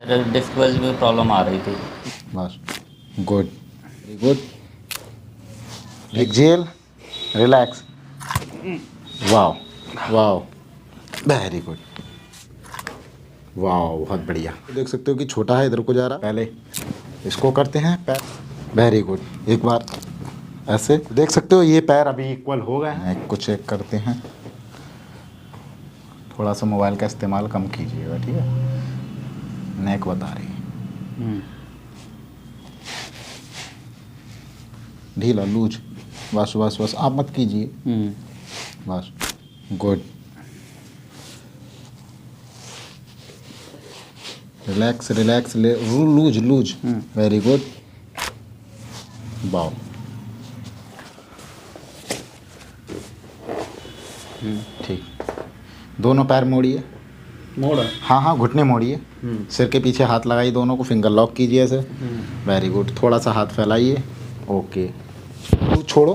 Disc में problem आ रही थी। बस good, very good. Exhale, relax, wow wow, very good, wow बहुत बढ़िया। देख सकते हो कि छोटा है, इधर को जा रहा। पहले इसको करते हैं पैर, वेरी गुड। एक बार ऐसे देख सकते हो ये पैर अभी इक्वल हो गए हैं। नेक को चेक करते हैं, थोड़ा सा मोबाइल का इस्तेमाल कम कीजिएगा, ठीक है। नेक बता रही है, ढीला लूज, बस बस बस, आप मत कीजिए, बस good. Relax relax, loose loose, very good, wow. ठीक, दोनों पैर मोड़िए, मोड़ा। हाँ हाँ घुटने मोड़िए, सिर के पीछे हाथ लगाइए, दोनों को फिंगर लॉक कीजिए ऐसे, वेरी गुड। थोड़ा सा हाथ फैलाइए, ओके। लूज छोड़ो,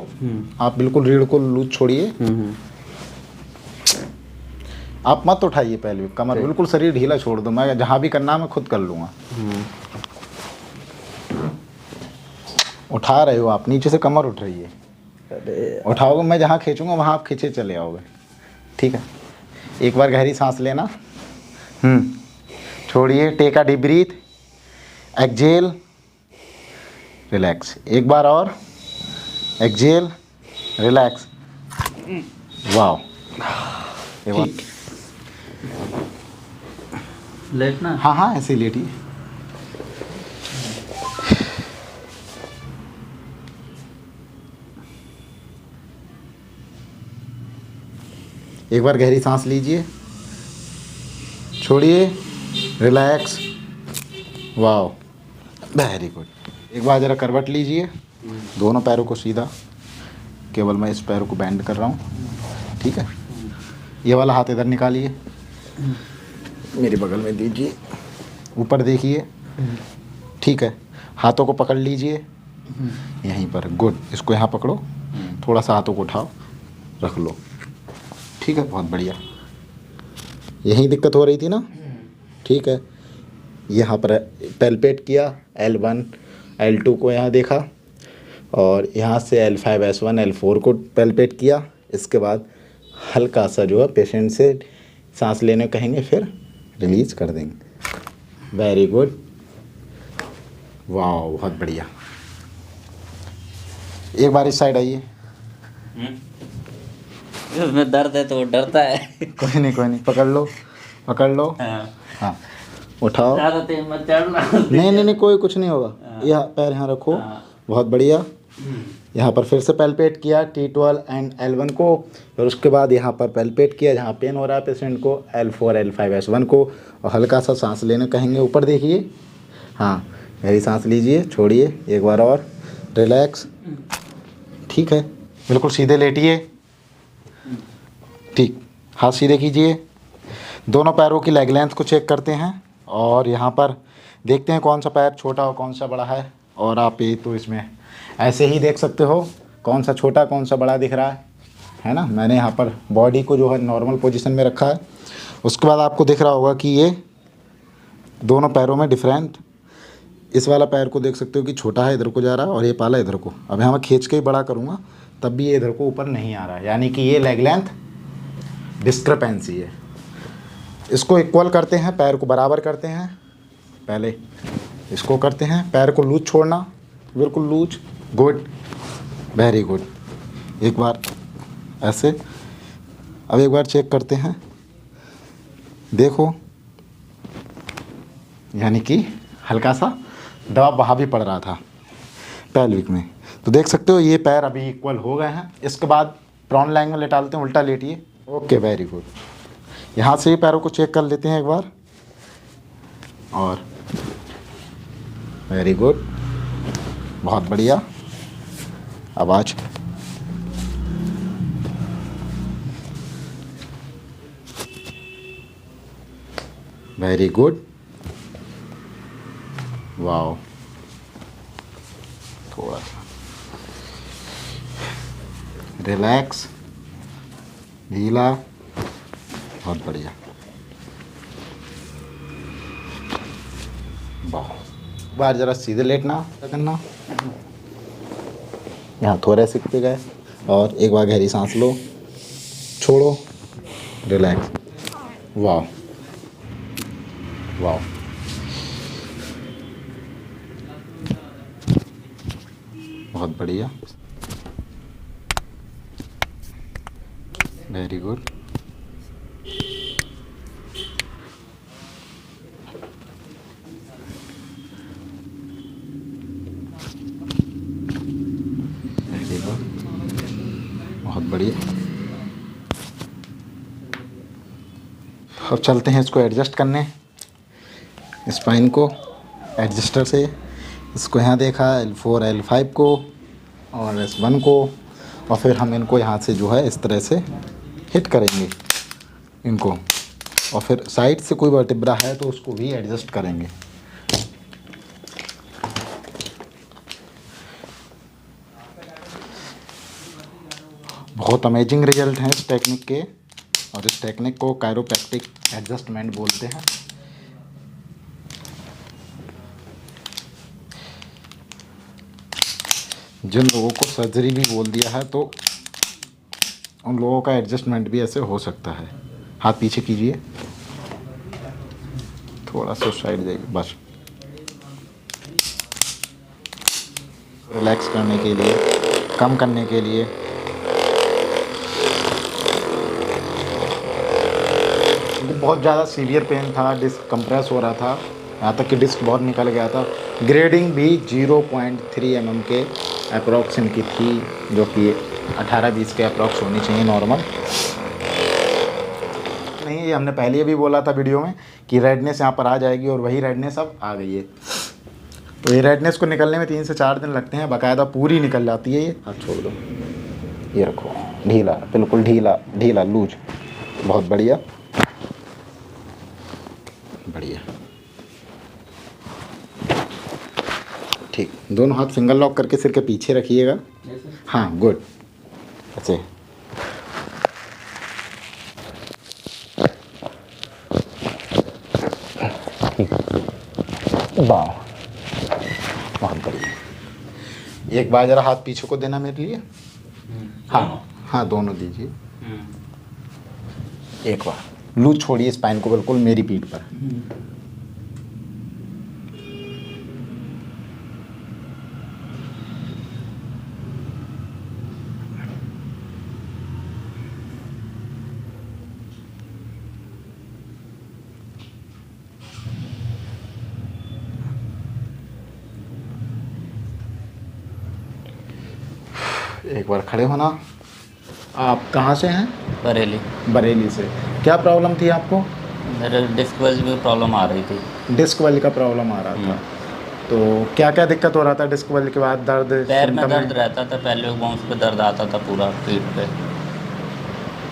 आप बिल्कुल रीढ़ को लूज छोड़िए, आप मत उठाइए पहले कमर, बिल्कुल शरीर ढीला छोड़ दो। मैं जहाँ भी करना मैं खुद कर लूँगा। उठा रहे हो आप, नीचे से कमर उठ रही है, उठाओगे मैं जहाँ खींचूंगा वहाँ आप खींचे चले आओगे, ठीक है। एक बार गहरी सांस लेना, छोड़िए, take a deep breath, exhale, relax. एक बार और, एक्सेल, रिलैक्स, वाओ। ठीक, लेटना। हाँ हाँ ऐसे ही लेटिए। एक बार गहरी सांस लीजिए, छोड़िए, रिलैक्स, वाओ, वेरी गुड। एक बार ज़रा करवट लीजिए, दोनों पैरों को सीधा, केवल मैं इस पैर को बेंड कर रहा हूँ, ठीक है। ये वाला हाथ इधर निकालिए, मेरे बगल में दीजिए, ऊपर देखिए, ठीक है। हाथों को पकड़ लीजिए यहीं पर, गुड। इसको यहाँ पकड़ो, थोड़ा सा हाथों को उठाओ, रख लो, ठीक है, बहुत बढ़िया। यही दिक्कत हो रही थी ना, ठीक है। यहाँ पर पैल्पेट किया, L1 L2 को यहाँ देखा, और यहाँ से L5 S1 L4 को पैल्पेट किया। इसके बाद हल्का सा जो है पेशेंट से सांस लेने कहेंगे, फिर रिलीज कर देंगे, वेरी गुड, वाह बहुत बढ़िया। एक बार इस साइड आइए। उसमें दर्द है तो वो डरता है। कोई नहीं कोई नहीं, पकड़ लो पकड़ लो, हाँ उठाओ, ज़्यादा तेज मत चढ़ना। नहीं नहीं नहीं, कोई कुछ नहीं होगा। यह पैर यहाँ रखो, बहुत बढ़िया। यहाँ पर फिर से पैल्पेट किया T12 एंड L1 को, और उसके बाद यहाँ पर पैल्पेट किया जहाँ पेन हो रहा है पेशेंट को, L4 L5 S1 को, और हल्का सा सांस लेने कहेंगे, ऊपर देखिए, हाँ गहरी सांस लीजिए, छोड़िए, एक बार और, रिलैक्स, ठीक है। बिल्कुल सीधे लेटिए, ठीक, हाथ सीधे कीजिए। दोनों पैरों की लेग लेंथ को चेक करते हैं, और यहाँ पर देखते हैं कौन सा पैर छोटा और कौन सा बड़ा है। और आप ये तो इसमें ऐसे ही देख सकते हो कौन सा छोटा कौन सा बड़ा दिख रहा है ना। मैंने यहाँ पर बॉडी को जो है नॉर्मल पोजीशन में रखा है। उसके बाद आपको दिख रहा होगा कि ये दोनों पैरों में डिफरेंट, इस वाला पैर को देख सकते हो कि छोटा है, इधर को जा रहा है, और ये पाला इधर को। अब यहाँ मैं खींच के ही बड़ा करूँगा, तब भी ये इधर को ऊपर नहीं आ रहा है, यानी कि ये लेग लेंथ डिस्क्रिपेंसी है। इसको इक्वल करते हैं, पैर को बराबर करते हैं। पहले इसको करते हैं, पैर को लूज छोड़ना, बिल्कुल लूज, गुड, वेरी गुड। एक बार ऐसे, अब एक बार चेक करते हैं, देखो, यानी कि हल्का सा दबाव वहाँ भी पड़ रहा था पैल्विक में, तो देख सकते हो ये पैर अभी इक्वल हो गए हैं। इसके बाद प्रॉन लैंग में लेटा लेते हैं, उल्टा लेटिए, ओके, वेरी गुड। यहाँ से ही पैरों को चेक कर लेते हैं एक बार, और वेरी गुड, बहुत बढ़िया। आवाज़, वेरी गुड, वाओ, थोड़ा सा रिलैक्स, ढीला, बहुत बढ़िया। वाह, बार जरा सीधे लेटना करना, यहाँ थोड़े सिक पे गए और एक बार गहरी सांस लो, छोड़ो, रिलैक्स। वाह वाह, बहुत बढ़िया, वेरी गुड। वेरी गुड, बहुत बढ़िया। अब चलते हैं इसको एडजस्ट करने, स्पाइन को एडजस्टर से। इसको यहाँ देखा L4 L5 को और S1 को, और फिर हम इनको यहाँ से जो है इस तरह से हिट करेंगे इनको, और फिर साइड से कोई वर्टिब्रा है तो उसको भी एडजस्ट करेंगे। बहुत अमेजिंग रिजल्ट हैं इस टेक्निक के, और इस टेक्निक को कायरोप्रैक्टिक एडजस्टमेंट बोलते हैं। जिन लोगों को सर्जरी भी बोल दिया है तो उन लोगों का एडजस्टमेंट भी ऐसे हो सकता है। हाथ पीछे कीजिए, थोड़ा सा साइड जाइए, बस रिलैक्स करने के लिए, कम करने के लिए। बहुत ज़्यादा सीवियर पेन था, डिस्क कंप्रेस हो रहा था, यहाँ तक कि डिस्क बहुत निकल गया था। ग्रेडिंग भी 0.3 mm के अप्रॉक्स इनकी थी, जो कि 18-20 के अप्रॉक्स होनी चाहिए नॉर्मल। नहीं, ये हमने पहले भी बोला था वीडियो में कि रेडनेस यहाँ पर आ जाएगी, और वही रेडनेस अब आ गई है। तो ये रेडनेस को निकलने में 3 से 4 दिन लगते हैं, बाकायदा पूरी निकल जाती है ये। हाथ छोड़ दो, ये रखो, ढीला, बिल्कुल ढीला ढीला, लूज, बहुत बढ़िया बढ़िया। ठीक, दोनों हाथ फिंगर लॉक करके सिर के पीछे रखिएगा। हाँ, गुड, ऐसे। वाह, बहुत बढ़िया। एक बार जरा हाथ पीछे को देना मेरे लिए। हाँ हाँ, दोनों दीजिए। एक बार लूज छोड़िए स्पाइन को बिल्कुल मेरी पीठ पर। एक बार खड़े होना। आप कहाँ से हैं? बरेली। बरेली से। क्या प्रॉब्लम थी आपको? मेरे डिस्क वेल में प्रॉब्लम आ रही थी। डिस्क वेल का प्रॉब्लम आ रहा था, तो क्या क्या दिक्कत हो रहा था डिस्क वेल के बाद? दर्द, पैर में दर्द रहता था, पहले बोन्स पे दर्द आता था पूरा पीठ पे,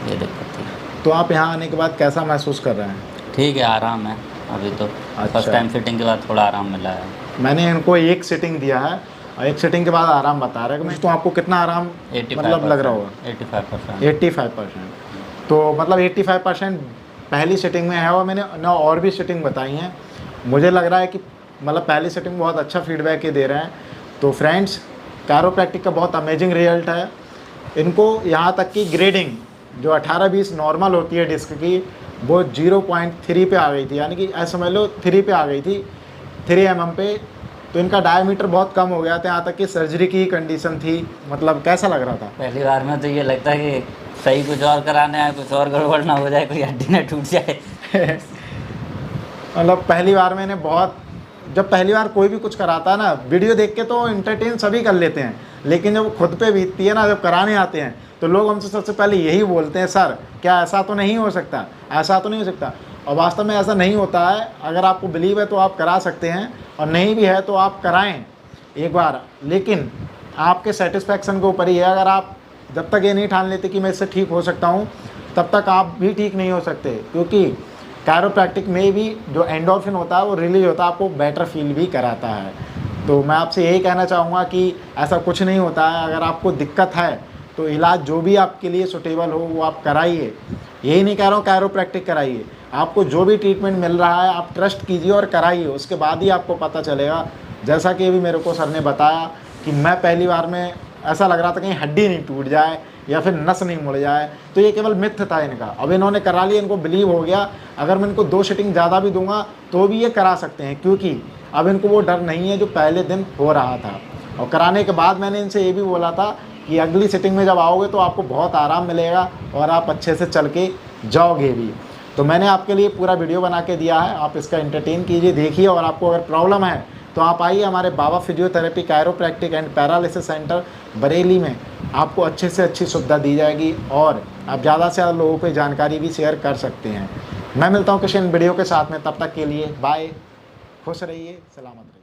ये दिक्कत थी। तो आप यहाँ आने के बाद कैसा महसूस कर रहे हैं? ठीक है, आराम है अभी तो। फर्स्ट टाइम सिटिंग के बाद थोड़ा आराम मिला है। मैंने इनको एक सिटिंग दिया है और एक सिटिंग के बाद आराम बता रहा है। तो आपको कितना आराम मतलब लग रहा होगा? 85%। तो मतलब 85% पहली सिटिंग में है, और मैंने ना और भी सिटिंग बताई हैं। मुझे लग रहा है कि मतलब पहली सिटिंग बहुत अच्छा फीडबैक ये दे रहे हैं। तो फ्रेंड्स, कायरोप्रैक्टिक का बहुत अमेजिंग रिजल्ट है। इनको यहाँ तक कि ग्रेडिंग जो 18-20 नॉर्मल होती है डिस्क की, वो 0.3 पे आ गई थी, यानी कि ऐसा समझ लो 3 पे आ गई थी, 3 mm पे। तो इनका डायमीटर बहुत कम हो गया था, यहाँ तक कि सर्जरी की कंडीशन थी। मतलब कैसा लग रहा था? पहली बार में तो ये लगता है कि सही कुछ और कराने आए, कुछ और गड़बड़ ना हो जाए, कोई हड्डी ना टूट जाए। मतलब पहली बार मैंने बहुत, जब पहली बार कोई भी कुछ कराता है ना, वीडियो देख के तो एंटरटेन सभी कर लेते हैं, लेकिन जब खुद पे बीतती है ना, जब कराने आते हैं तो लोग हमसे सबसे पहले यही बोलते हैं, सर क्या ऐसा तो नहीं हो सकता, ऐसा तो नहीं हो सकता। और वास्तव में ऐसा नहीं होता है। अगर आपको बिलीव है तो आप करा सकते हैं, और नहीं भी है तो आप कराएं एक बार, लेकिन आपके सेटिस्फैक्शन के ऊपर ही है। अगर आप जब तक ये नहीं ठान लेते कि मैं इससे ठीक हो सकता हूँ, तब तक आप भी ठीक नहीं हो सकते, क्योंकि कायरोप्रैक्टिक में भी जो एंडोर्फिन होता है वो रिलीज होता है, आपको बेटर फील भी कराता है। तो मैं आपसे यही कहना चाहूँगा कि ऐसा कुछ नहीं होता है। अगर आपको दिक्कत है तो इलाज जो भी आपके लिए सुटेबल हो वो आप कराइए। यही नहीं कह रहा हूँ कायरोप्रैक्टिक कराइए, आपको जो भी ट्रीटमेंट मिल रहा है आप ट्रस्ट कीजिए और कराइए, उसके बाद ही आपको पता चलेगा। जैसा कि अभी मेरे को सर ने बताया कि मैं पहली बार में ऐसा लग रहा था कहीं हड्डी नहीं टूट जाए या फिर नस नहीं मुड़ जाए, तो ये केवल मिथ था इनका। अब इन्होंने करा लिया, इनको बिलीव हो गया। अगर मैं इनको 2 सीटिंग ज़्यादा भी दूंगा तो भी ये करा सकते हैं, क्योंकि अब इनको वो डर नहीं है जो पहले दिन हो रहा था। और कराने के बाद मैंने इनसे ये भी बोला था कि अगली सीटिंग में जब आओगे तो आपको बहुत आराम मिलेगा और आप अच्छे से चल के जाओगे भी। तो मैंने आपके लिए पूरा वीडियो बना के दिया है, आप इसका एंटरटेन कीजिए, देखिए। और आपको अगर प्रॉब्लम है तो आप आइए हमारे Baba physiotherapy chiropractic and paralysis centre Bareilly में, आपको अच्छे से अच्छी सुविधा दी जाएगी और आप ज़्यादा से ज़्यादा लोगों को जानकारी भी शेयर कर सकते हैं। मैं मिलता हूँ किसी वीडियो के साथ में, तब तक के लिए बाय, खुश रहिए, सलामत रहिए।